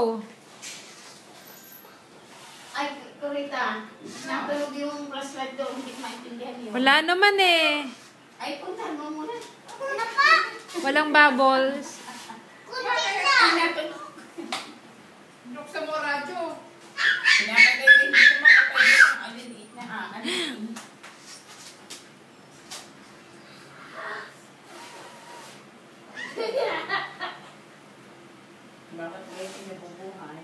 blow. Ay, Kurita. Natulog yung flashlight doon. Hindi ko maintindihan yun. Wala naman eh. Ay, puntahan mo muna. Ano pa? Walang bubbles. Kurita! Buksan mo radyo. Pinapatay din dito makapay ang alin na alin. Bakit kayo pinabubuhay?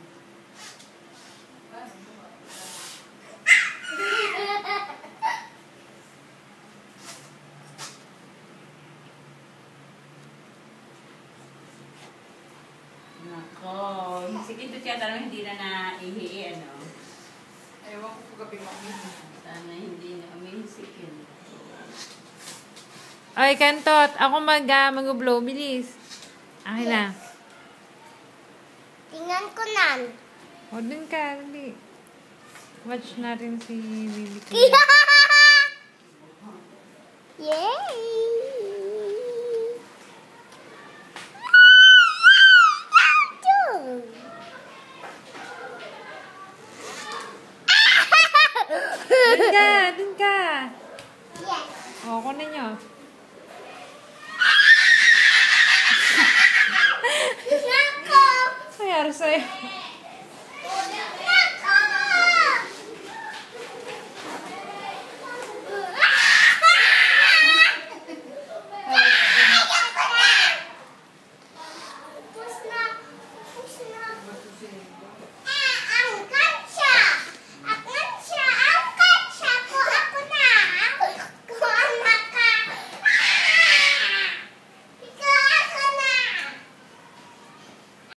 Nako, sige ito siya talagang hindi na naihi, ano? Ewan ko po gabi mami. Sana hindi na umisikin. Ay, Kantot. Ako mag-blow. Bilis. Akin na. Tingnan ko nan. O, dun ka. Dali. Watch natin si Bibi ko. Yay! Dun ka. Dun ka. Yes. O, kunin nyo. Nako! Nangyari sa'yo.